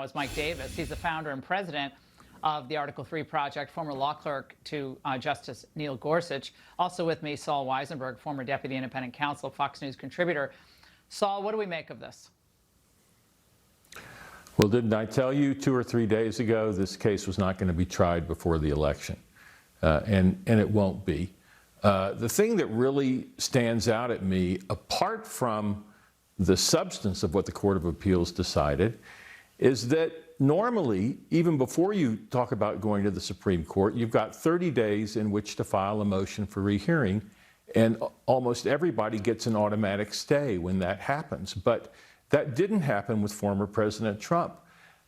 is Mike Davis. He's the founder and president of the Article 3 Project, former law clerk to Justice Neil Gorsuch. Also with me, Saul Weisenberg, former deputy independent counsel, Fox News contributor. Saul, what do we make of this? Well, didn't I tell you 2 or 3 days ago this case was not going to be tried before the election? And it won't be. The thing that really stands out at me, apart from the substance of what the Court of Appeals decided, is that normally, even before you talk about going to the Supreme Court, you've got 30 days in which to file a motion for rehearing, and almost everybody gets an automatic stay when that happens. But that didn't happen with former President Trump.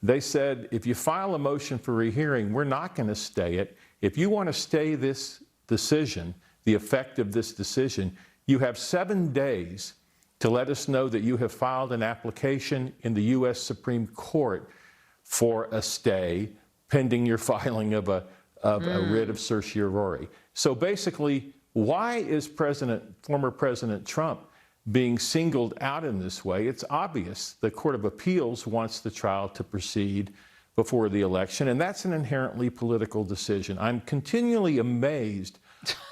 They said, if you file a motion for rehearing, we're not going to stay it. If you want to stay this decision, the effect of this decision, you have 7 days to let us know that you have filed an application in the U.S. Supreme Court for a stay pending your filing of a writ of certiorari. So basically, why is former President Trump being singled out in this way? It's obvious. The Court of Appeals wants the trial to proceed before the election, and that's an inherently political decision. I'm continually amazed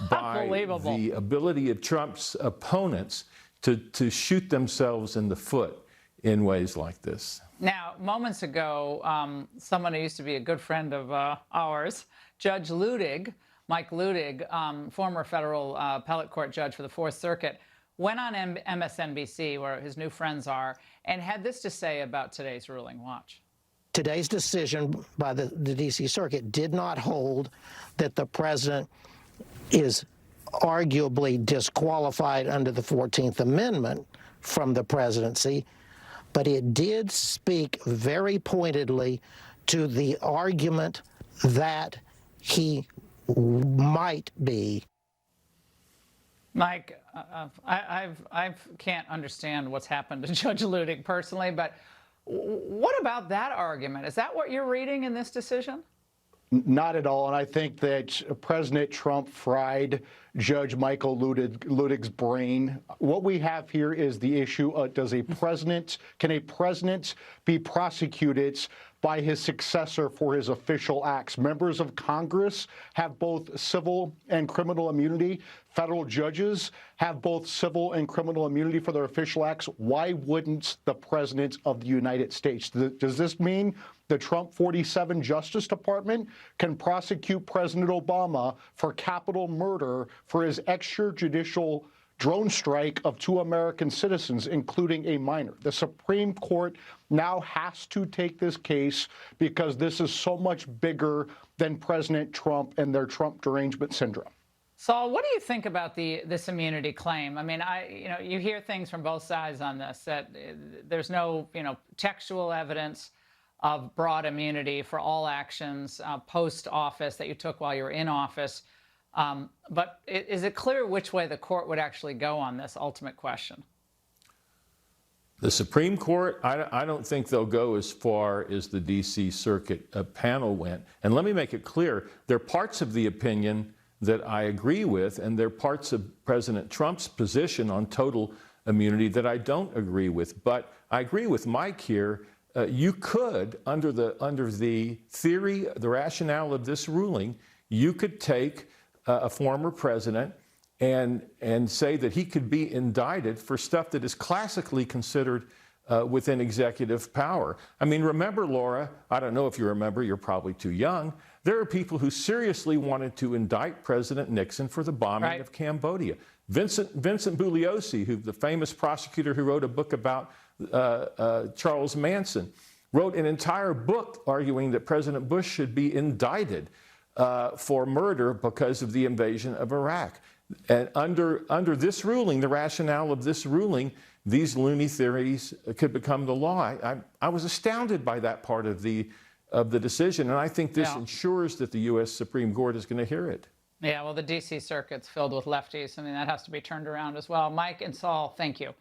by the ability of Trump's opponents to shoot themselves in the foot in ways like this. Now, moments ago, someone who used to be a good friend of ours, Judge Ludig, Mike Ludig, former federal appellate court judge for the Fourth Circuit, went on MSNBC, where his new friends are, and had this to say about today's ruling. Watch. Today's decision by the D.C. Circuit did not hold that the president is arguably disqualified under the 14th Amendment from the presidency, but it did speak very pointedly to the argument that he might be. Mike, I can't understand what's happened to Judge Ludig personally, but what about that argument? Is that what you're reading in this decision? Not at all, and I think that President Trump fried Judge Michael Ludig's brain. What we have here is the issue: can a president be prosecuted by his successor for his official acts? Members of Congress have both civil and criminal immunity. Federal judges have both civil and criminal immunity for their official acts. Why wouldn't the President of the United States? Does this mean the Trump 47 Justice Department can prosecute President Obama for capital murder for his extrajudicial drone strike of 2 American citizens, including a minor? The Supreme Court now has to take this case because this is so much bigger than President Trump and their Trump derangement syndrome. Saul, what do you think about this immunity claim? I mean, you hear things from both sides on this, that there's no, textual evidence of broad immunity for all actions post-office that you took while you were in office. But is it clear which way the court would actually go on this ultimate question? The Supreme Court, I don't think they'll go as far as the D.C. Circuit panel went. And let me make it clear, there are parts of the opinion that I agree with, and there are parts of President Trump's position on total immunity that I don't agree with. But I agree with Mike here. You could, under the theory, the rationale of this ruling, you could take a former president and say that he could be indicted for stuff that is classically considered within executive power. I mean, remember, Laura, I don't know if you remember, you're probably too young, there are people who seriously wanted to indict President Nixon for the bombing of Cambodia. Vincent Bugliosi, the famous prosecutor who wrote a book about Charles Manson, wrote an entire book arguing that President Bush should be indicted for murder because of the invasion of Iraq. And under this ruling, the rationale of this ruling, these loony theories could become the law. I was astounded by that part of the decision, and I think this ensures that the U.S. Supreme Court is going to hear it. Yeah, well, the D.C. Circuit's filled with lefties. I mean, that has to be turned around as well. Mike and Saul, thank you.